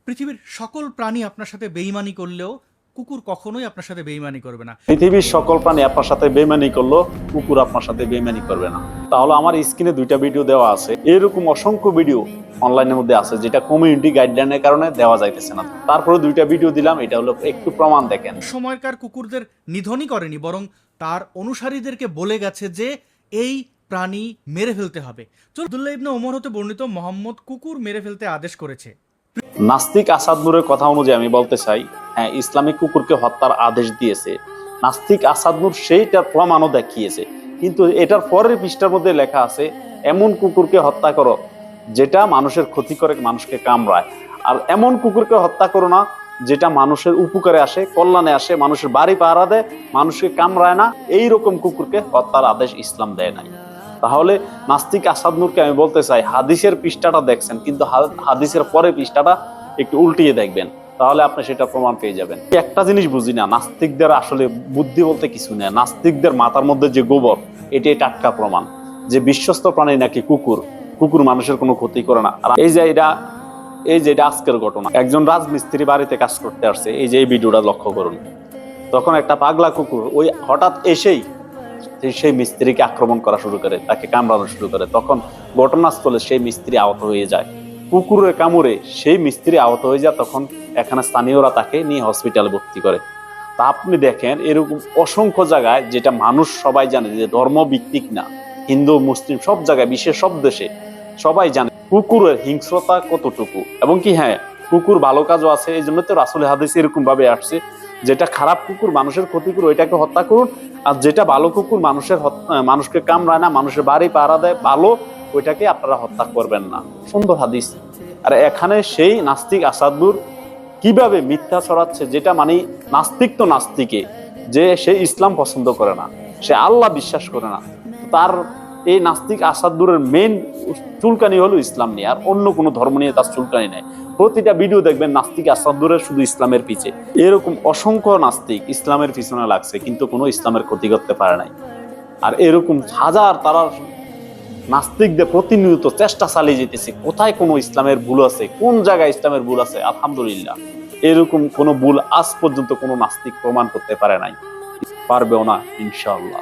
পৃথিবীর সকল প্রাণী আপনার সাথে বেইমানি করলেও কুকুর কখনোই আপনার সাথে বেইমানি করবে না। পৃথিবীর সকল প্রাণী আপনার সাথে বেইমানি করলো, কুকুর আপনার সাথে বেইমানি করবে না। তাহলে আমার স্ক্রিনে 2টা ভিডিও দেওয়া আছে, এরকম অসংখ্য ভিডিও অনলাইনের মধ্যে আছে যেটা কমিউনিটি গাইডলাইনের কারণে দেওয়া যাইতেছে না। তারপরে 2টা ভিডিও দিলাম, এটা হলো একটু প্রমাণ দেখেন। সময়কার কুকুরদের নিধনই করেনি, বরং তার অনুসারীদেরকে বলে গেছে যে এই প্রাণী মেরে ফেলতে হবে। আব্দুল্লাহ ইবনে ওমর হতে বর্ণিত, মোহাম্মদ কুকুর মেরে ফেলতে আদেশ করেছে। নাস্তিক আসাদ নূরের কথা অনুযায়ী আমি বলতে চাই, হ্যাঁ, ইসলামিক কুকুরকে হত্যার আদেশ দিয়েছে নাস্তিক আসাদ নূর, সেইটার প্রমাণও দেখিয়েছে। কিন্তু এটার পরের পৃষ্ঠার মধ্যে লেখা আছে এমন কুকুরকে হত্যা করো যেটা মানুষের ক্ষতি করে, মানুষকে কামড়ায়। আর এমন কুকুরকে হত্যা করো না যেটা মানুষের উপকারে আসে, কল্যাণে আসে, মানুষের বাড়ি পাহারা দেয়, মানুষকে কামড়ায় না। এইরকম কুকুরকে হত্যার আদেশ ইসলাম দেয় নাই। তাহলে নাস্তিক আসাদ নূরকে আমি বলতে চাই, হাদিসের পৃষ্ঠাটা দেখছেন, কিন্তু হাদিসের পরে পৃষ্ঠাটা একটু উল্টিয়ে দেখবেন, তাহলে আপনি সেটা প্রমাণ পেয়ে যাবেন। একটা জিনিস বুঝি না, নাস্তিকদের আসলে বুদ্ধি বলতে কিছু নেই। নাস্তিকদের মাথার মধ্যে যে গোবর, এটাই টাটকা প্রমাণ যে বিশ্বস্ত প্রাণী নাকি কুকুর। কুকুর মানুষের কোনো ক্ষতি করে না। আর এই যে এটা আজকের ঘটনা, একজন রাজমিস্ত্রি বাড়িতে কাজ করতে আসছে, এই যে এই ভিডিওটা লক্ষ্য করুন। তখন একটা পাগলা কুকুর ওই হঠাৎ এসেই সেই মিস্ত্রিকে আক্রমণ করা শুরু করে, তাকে কামড়ানো শুরু করে। তখন ঘটনাস্থলে সেই মিস্ত্রি আহত হয়ে যায়, কুকুরের কামড়ে সেই মিস্ত্রি আহত হয়ে যায়। তখন এখানে স্থানীয়রা তাকে নিয়ে হসপিটালে ভর্তি করে। তা আপনি দেখেন এরকম অসংখ্য জায়গায়, যেটা মানুষ সবাই জানে যে ধর্ম ভিত্তিক না, হিন্দু মুসলিম সব জায়গায়, বিশ্বের সব দেশে সবাই জানে কুকুরের হিংস্রতা কতটুকু। এবং কি হ্যাঁ, কুকুর ভালো কাজও আছে। এই জন্য তো রাসূল হাদিস এরকম ভাবে আসছে, যেটা খারাপ কুকুর মানুষের ক্ষতি করে ওইটাকে হত্যা করুন, আর যেটা ভালো কুকুর মানুষকে কামড়ায় না, মানুষের বাড়ি পাহারা দেয়, ভালো, ওইটাকে আপনারা হত্যা করবেন না। সুন্দর হাদিস। আর এখানে সেই নাস্তিক আসাদ নূর কিভাবে মিথ্যা ছড়াচ্ছে, যেটা মানে নাস্তিক তো নাস্তিকে, যে সে ইসলাম পছন্দ করে না, সে আল্লাহ বিশ্বাস করে না। তার এই নাস্তিক আসাদ নূরের মেইন চুলকানি হলো ইসলাম নিয়ে, আর অন্য কোনো ধর্ম নিয়ে তার চুলকানি নেই। প্রতিটা ভিডিও দেখবেন নাস্তিক আসাদ নূরের শুধু ইসলামের পিছে। এরকম অসংখ্য নাস্তিক ইসলামের পিছনে লাগছে, কিন্তু কোনো ইসলামের ক্ষতি করতে পারে নাই। আর এরকম হাজার তারা নাস্তিকদের প্রতিনিয়ত চেষ্টা চালিয়ে যেতেছে, কোথায় কোনো ইসলামের ভুল আছে, কোন জায়গায় ইসলামের ভুল আছে। আলহামদুলিল্লাহ, এরকম কোনো ভুল আজ পর্যন্ত কোনো নাস্তিক প্রমাণ করতে পারে নাই, পারবেও না ইনশাআল্লাহ।